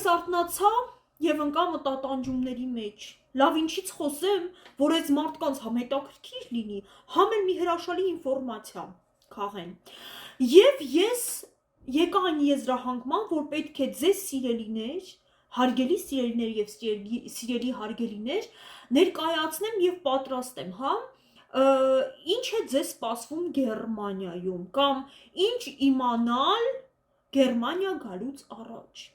Ես արթնացա եւ ընկա մտատանջումների մեջ։ Լավ ինչից խոսեմ, որ այս մարդկանց համ հետաքրքիր լինի, համ էլ մի հրաշալի ինֆորմացիա քաղեն։ Եվ ես եկա այն եզրահանգման, որ պետք է ձեզ սիրելիներ, հարգելի սիրելիներ եւ սիրելի հարգելիներ ներկայացնեմ եւ պատրաստեմ, հա, ինչ է ձեզ սպասվում Գերմանիայում կամ ինչ իմանալ Գերմանիա գալուց առաջ։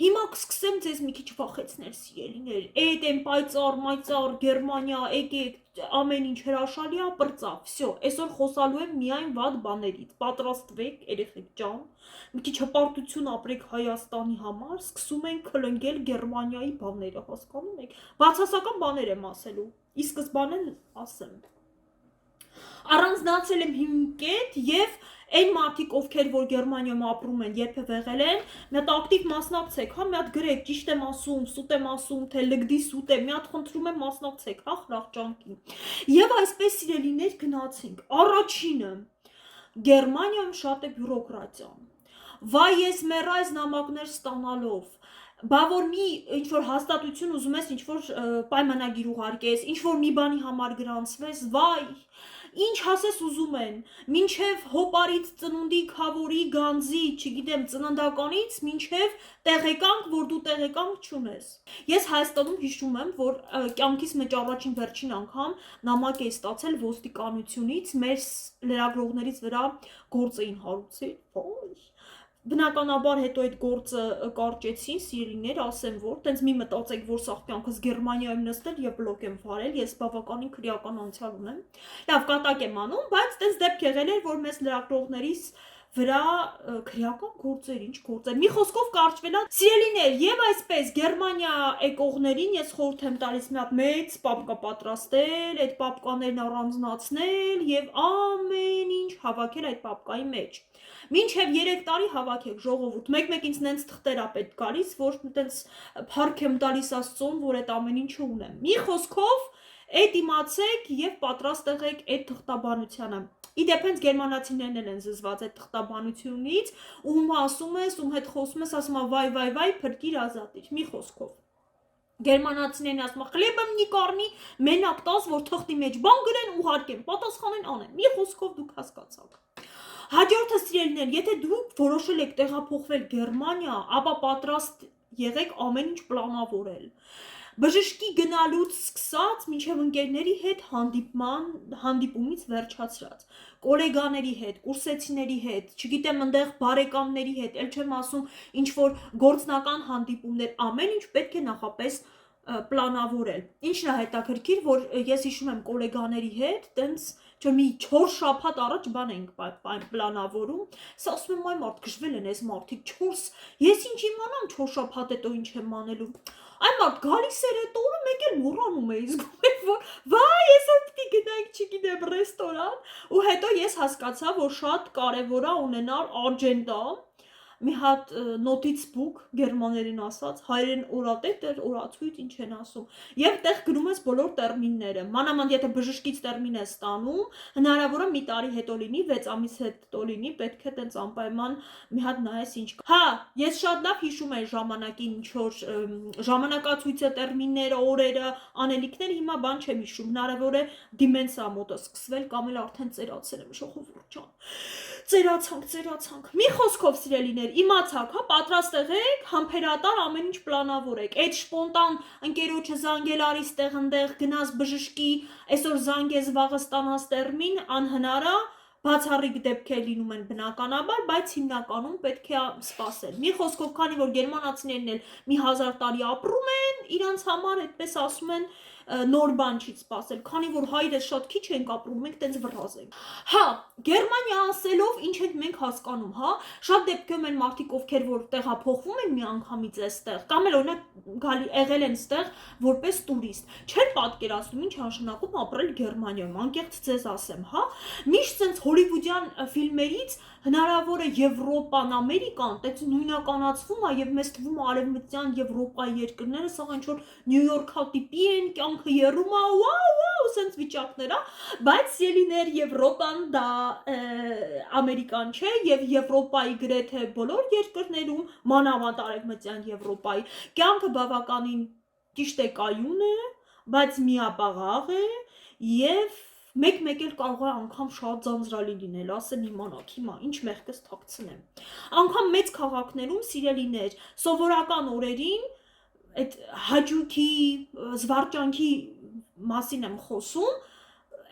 Հիմա կսկսեմ ձեզ մի քիչ վախեցնել սիրելիներ, էդ են պայծառ, Գերմանիա, եկեք, ամեն ինչ հրաշալի է, պրծավ, всё, այսօր խոսալու եմ միայն վատ բաներից, պատրաստվեք, երեխեք ջան, մի քիչ հպարտություն ապրեք Հայաստանի համար, սկսում ենք քլնգել Գերմանիայի բաները, հասկանում եք, բացասական բաներ եմ ասելու, ի սկզբանե ասեմ։ Առանձնացել եմ 5 կետ եւ այն մարդիկ, ովքեր որ Գերմանիայում ապրում են, երբևէ եղել են, մի հատ ակտիվ մասնակցեք, հա, մի հատ գրեք, ճիշտ եմ ասում, սուտ եմ ասում, թե լգդի սուտ է, մի հատ խնդրում եմ մասնակցեք, հա, խրախճանքի։ Եվ այսպես սիրելիներ գնացինք։ Առաջինը Գերմանիայում շատ է բյուրոկրատիան։ Վայ ես մեռայ նամակներ ստանալով, բա որ մի ինչ որ հաստատություն ուզում ես, ինչ որ պայմանագիր ուղարկես, ինչ որ մի բանի համար գրանցվես, վայ, ինչ ասես ուզում են, մինչև հոպարից ծնունդի, քավորի, գանձի, չգիտեմ, ծննդականից, մինչև տեղեկանք, որ դու տեղեկանք չունես։ Ես Հայաստանում հիշում եմ, որ կյանքիս մեջ առաջին վերջին անգամ նամակ էի ստացել ոստիկանությունից, մեր լրագրողներից վրա գործ էին հարուցել, բնականաբար հետո այդ գործը կարճեցին, սիրելիներ, ասեմ որ, տենց մի մտածեք, որ սաղ կյանքս Գերմանիայում նստել եւ բլոգ եմ վարել, ես բավականին քրեական անցյալ ունեմ, լավ կատակ եմ անում, բայց տենց դեպք եղել էր, որ մեզ լրագրողներիս վրա քրեական գործեր, ինչ գործեր, մի խոսքով կարճվելա, սիրելիներ, եւ այսպես Գերմանիա եկողներին ես խորհուրդ եմ տալիս մի հատ մեծ պապկա պատրաստել, այդ պապկաներն առանձնացնել եւ ամեն ինչ հավաքել այդ պապկայի մեջ։ Մինչև 3 տարի հավաքեք ժողովուրդ, մեկ-մեկ ինձ նենց թղթեր ա պետք գալիս, որ տենց փառք եմ տալիս Աստծուն, որ այդ ամեն ինչը ունեմ։ Մի խոսքով այդ իմացեք եւ պատրաստ եղեք այդ թղթաբանությանը։ Իդեպ հենց գերմանացիներն են զզված այդ թղթաբանությունից, ում ասում ես, ում հետ խոսում ես, ասում ա վայ, փրկիր ազատիր, մի խոսքով։ Գերմանացիներն ասում ա խլեբը մի կառնի, մենակ տաս, որ թղթի մեջ բան գրեն, ուղարկեն, պատասխանեն անեն։ Մի խոսքով դուք հասկացաք։ Հաջորդը սիրելիներ, եթե դուք որոշել եք տեղափոխվել Գերմանիա, ապա պատրաստ եղեք ամեն ինչ պլանավորել։ Բժշկի գնալուց սկսած մինչև ընկերների հետ հանդիպումից վերջացրած, կոլեգաների հետ, կուրսեցիների հետ, չգիտեմ ընդեղ բարեկամների հետ, էլ չեմ ասում ինչ որ գործնական հանդիպումներ, ամեն ինչ պետք է նախապես պլանավորել։ Ինչն է հետաքրքիր, որ ես հիշում եմ կոլեգաների հետ, տենց մի 4 շաբաթ առաջ բան ենք պլանավորում, սա ասում եմ այ մարդ գժվել են այս մարդիկ 4, ես ինչ իմանամ 4 շաբաթ հետո ինչ եմ անելու, այ մարդ գալիս էր այդ օրը մեկ էլ մոռանում էի զգում, որ վայ ես պետք է գնանք չգիտեմ ռեստորան, ու հետո ես հասկացա, որ շատ կարևոր է ունենալ աջենդա, մի հատ նոտից բուք, գերմաներեն ասած, հայերեն օրատետ էր, օրացույց, ինչ են ասում, եւ տեղ գրում ես բոլոր տերմինները, մանավանդ եթե բժշկից տերմին ես ստանում, հնարավոր է մի տարի հետո լինի, 6 ամիս հետո լինի, պետք է տենց անպայման մի հատ նայես ինչ կա։ Հա, ես շատ լավ հիշում եմ ժամանակին ինչ որ ժամանակացույցը, տերմինները, օրերը, անելիքները, հիմա բան չեմ հիշում, հնարավոր է դիմենսիա մոտը սկսվել կամ էլ արդեն ծերացել եմ ժողովուրդ ջան։ Ծերացանք։ Մի խոսքով սիրելիներ, իմացաք, հա, պատրաստ եղեք, համբերատար ամեն ինչ պլանավորեք։ Այդ սպոնտան ընկերոջը զանգել արի ստեղ ընդեղ գնաս բժշկի, այսօր զանգես վաղը ստանաս տերմին, անհնար է, բացառիկ դեպքեր լինում են բնականաբար, բայց հիմնականում պետք է սպասել։ Մի խոսքով, քանի որ գերմանացիներն էլ մի 1000 տարի ապրում են, իրանց համար այդպես ասում են նոր բան չի սպասել, քանի որ հայրս շատ քիչ ենք ապրում, մենք տենց վրազ ենք։ Հա, Գերմանիա ասելով ինչ ենք մենք հասկանում, հա, շատ դեպքերում են մարդիկ, ովքեր որ տեղափոխվում են միանգամից այստեղ, կամ էլ օրինակ եղել են այստեղ որպես տուրիստ, չեն պատկերացնում ինչ նշանակում ապրել Գերմանիայում, անկեղծ ձեզ ասեմ, հա, միշտ sense հոլիվուդյան ֆիլմերից հնարավոր է Եվրոպան, Ամերիկան, տենց նույնականացվում է եւ մեզ թվում է արևմտյան Եվրոպայի երկրները, սա ինչ որ Նյու Յորքա տիպի են, կյանքը երում է, վաու, սենց վիճակներ, բայց սիրելիներ Եվրոպան դա ամերիկան չէ եւ Եվրոպայի գրեթե բոլոր երկրներում, մանավանդ արևմտյան Եվրոպայի, կյանքը բավականին ճիշտ է կայուն է, բայց միապաղաղ է եւ մեկ էլ կարող է անգամ շատ ձանձրալի լինել, ասեմ իմանաք հիմա, ինչ մեղքս թաքցնեմ։ Անգամ մեծ քաղաքներում սիրելիներ, սովորական օրերին այդ հաճույքի, զվարճանքի մասին եմ խոսում,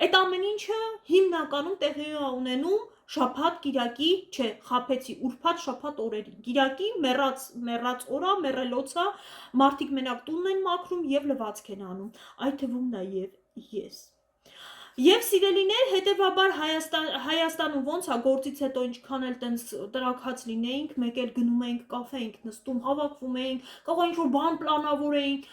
այդ ամեն ինչը հիմնականում տեղի է ունենում շաբաթ, կիրակի, չէ, խաբեցի, ուրբաթ, շաբաթ օրերին։ Կիրակի մեռած օրա, մեռելոցա, մարդիկ մենակ տունն են մաքրում եւ լվացք են անում։ Այդ թվում նաեւ ես։ Եվ սիրելիներ, հետևաբար Հայաստանում ոնց է գործից հետո ինչքան էլ տենց տրակած լինեինք, մեկ էլ գնում էինք կաֆե էինք նստում, հավաքվում էինք, կարող ինչ-որ բան պլանավորեինք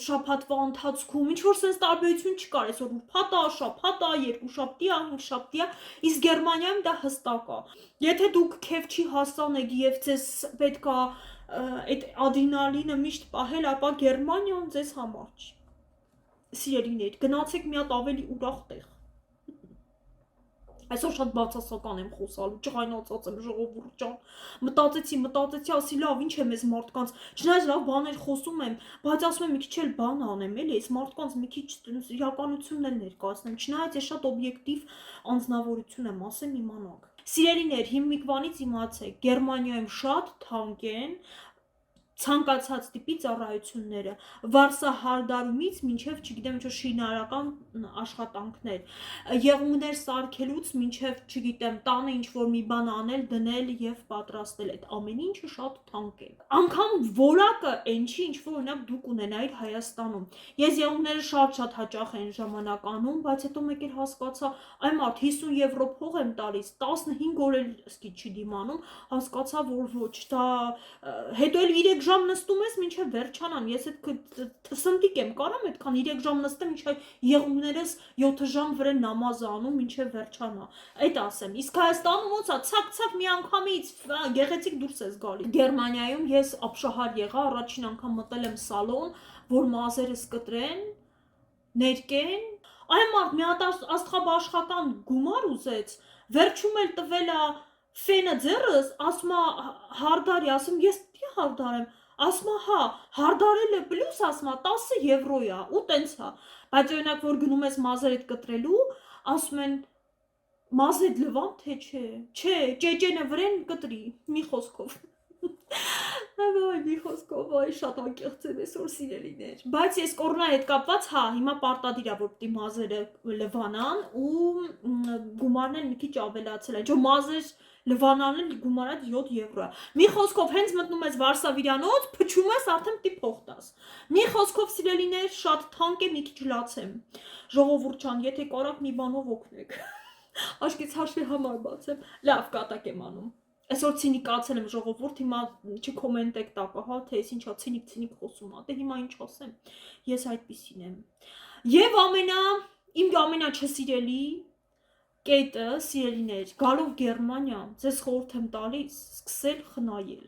շաբաթվա ընթացքում, ինչ-որ sense տարբերություն չկար, այսօր ուրբաթ է, շաբաթ է, երկուշաբթի է, հինգշաբթի է, իսկ Գերմանիայում դա հստակ է։ Եթե դուք քեֆ չի հասանեք եւ ձեզ պետք է այդ ադրենալինը միշտ պահել, ապա Գերմանիան ձեզ համար չի։ Սիրելիներ, գնացեք մի հատ ավելի ուրախ տեղ։ Այսօր շատ բացասական եմ խոսալու, ջղայնացած եմ ժողովուրդ ջան։ Մտածեցի, ասի լավ, ինչ է մեզ մարդկանց, չնայած լավ բաներ խոսում եմ, բայց ասում եմ մի քիչ էլ բան անեմ, էլի, այս մարդկանց մի քիչ իրականությունն էլ ներկայացնեմ, չնայած ես շատ օբյեկտիվ անձնավորություն եմ, ասեմ իմանաք։ Սիրելիներ, հիմիկվանից իմացեք, Գերմանիայում շատ թանկ են ցանկացած տիպի ծառայությունները, վարսահարդարումից մինչև, չգիտեմ, ինչ-որ շինարարական աշխատանքներ, եղունգներ սարքելուց մինչև, չգիտեմ, տանը ինչ-որ մի բան անել, դնել եւ պատրաստել, այդ ամեն ինչը շատ թանկ է։ Անգամ որակը այն չի, ինչ որ օրինակ դուք ունենայիք Հայաստանում։ Ես եղունգները շատ հաճախ են ժամանակ անում, բայց հետո մեկ էլ հասկացա, այ մարդ 50 եվրո փող եմ տալիս, 15 օր էլ սկի չի դիմանում, հասկացա, որ ոչ, դա հետո էլ 3 ժամ նստում ես մինչև վերջանան, ես այդ թսնտիկ եմ կարամ այդքան 3 ժամ նստեմ, մինչև եղունգներս 7 ժամ վրա նամազ անում, մինչև վերջանա, այդ ասեմ, իսկ Հայաստանում ոնց է, ցակ մի անգամից գեղեցիկ դուրս ես գալի։ Գերմանիայում ես ապշահար եղա, առաջին անգամ մտել եմ սալոն, որ մազերս կտրեն, ներկեն, այ մարդ մի հատ աստղաբաշխական գումար ուզեց, վերջում էլ տվել է ֆենը ձեռս, ասում է հարդարի, ասում ես պիտի հարդարեմ, ասում է հա, հարդարել է պլյուս, ասում է 10 եվրո է, ու տենց է, բայց օրինակ որ գնում ես մազերդ կտրելու, ասում են մազեդ լվամ թե չէ, ճեճենը վրեն կտրի, մի խոսքով։ Մի խոսքով, այ շատ անկեղծ եմ այսօր սիրելիներ, բայց ես կորոնայի հետ կապված, հա, հիմա պարտադիր է, որ պիտի մազերը լվանան ու գումարն էլ մի քիչ ավելացել է, չէ, մազեր լվանալն գումարը 7 եվրո է։ Մի խոսքով հենց մտնում ես Վարշավիրանոց, փչում ես, արդեն պիտի փող տաս։ Մի խոսքով սիրելիներ, շատ թանկ է, մի քիչ լացեմ։ Ժողովուրդ ջան, եթե կարաք մի բանով օգնեք։ Աշկից հաշվի համար բացեմ։ Լավ, կատակ եմ անում։ Այսօր ցինիկացել եմ ժողովուրդ, հիմա չկոմենտեք տակը, հա, թե ես ինչա ցինիկ խոսում ա, դե հիմա ինչ ասեմ։ Ես այդպիսին եմ։ Եվ իմ ամենաչսիրելի կետը, սիրելիներ, գալով Գերմանիա, ձեզ խորհուրդ եմ տալիս սկսել խնայել,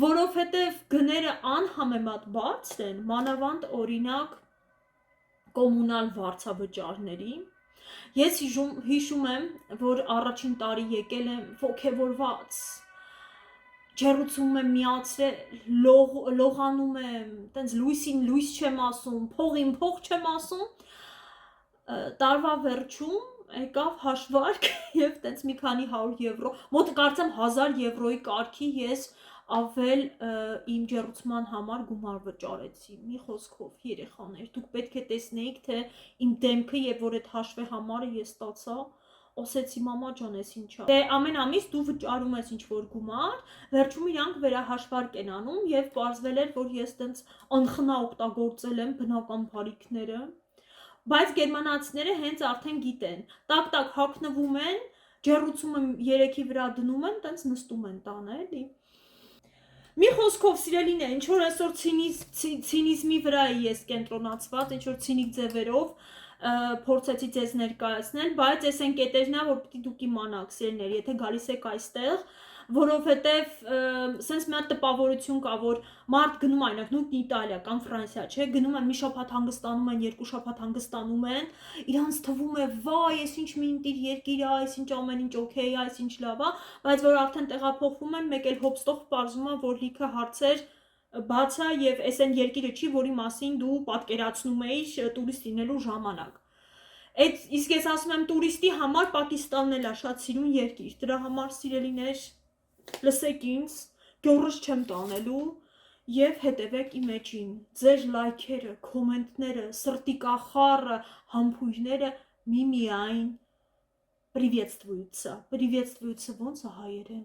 որովհետև գները անհամեմատ բարձր են, մանավանդ օրինակ կոմունալ վարձավճարների։ Ես հիշում եմ, որ առաջին տարի եկել եմ ոգևորված, ջեռուցում եմ միացրել, լողանում եմ, տենց լույսին լույս չեմ ասում, փողին փող չեմ ասում, տարվա վերջում եկավ հաշվարկ եւ տենց մի քանի 100 եվրո, մոտ կարծեմ 1000 եվրոյի կարգի ես ավել իմ ջեռուցման համար գումար վճարեցի, մի խոսքով երեխաներ, դուք պետք է տեսնեիք, թե իմ դեմքը եւ որ այդ հաշվի համարը ես ստացա, ասեցի մամա ջան, ես ինչա։ Դե ամեն ամիս դու վճարում ես ինչ-որ գումար, վերջում իրանք վերահաշվարկ են անում եւ պարզվել էր, որ ես տենց անխնա օգտագործել եմ բնական բարիքները, բայց գերմանացիները հենց արդեն գիտեն, տակ հագնվում են, ջեռուցումը 3-ի վրա դնում են, տենց նստում են տանը, էլի։ Մի խոսքով սիրելին է, ինչ որ այսօր ցինիզմի վրա է ես կենտրոնացված, ինչ որ ցինիկ ձևերով փորձեցի ձեզ ներկայացնել, բայց այս այն կետերն է, որ պիտի դուք իմանաք, սիրելիներ, եթե գալիս եք այստեղ, որովհետև սենց մի հատ տպավորություն կա, որ մարդ գնում այնակ նույն Իտալիա կամ Ֆրանսիա, չէ, գնում են մի շաբաթ հանգստանում են, երկու շաբաթ հանգստանում են, իրանց թվում է, վայ, այս ինչ մի ընտիր երկիր է, այս ինչ ամեն ինչ օքեյ է, այս ինչ լավ է, բայց որ արդեն տեղափոխվում են, մեկ էլ հոպստող պարզվում է, որ լիքը հարցեր բաց է եւ այս այն երկիրը չի, որի մասին դու պատկերացնում էիր տուրիստ լինելու ժամանակ։ Իսկ ես ասում եմ տուրիստի համար Պակիստանն էլ է շատ սիրուն երկիր, դրա համար սիրելիներ լսեք ինձ, գյորս չեմ տանելու եւ հետևեք իմ էջին, ձեր լայքերը, կոմենտները, սրտի կախառը, համբույրները միմիայն приветствуются, ոնց է հայերեն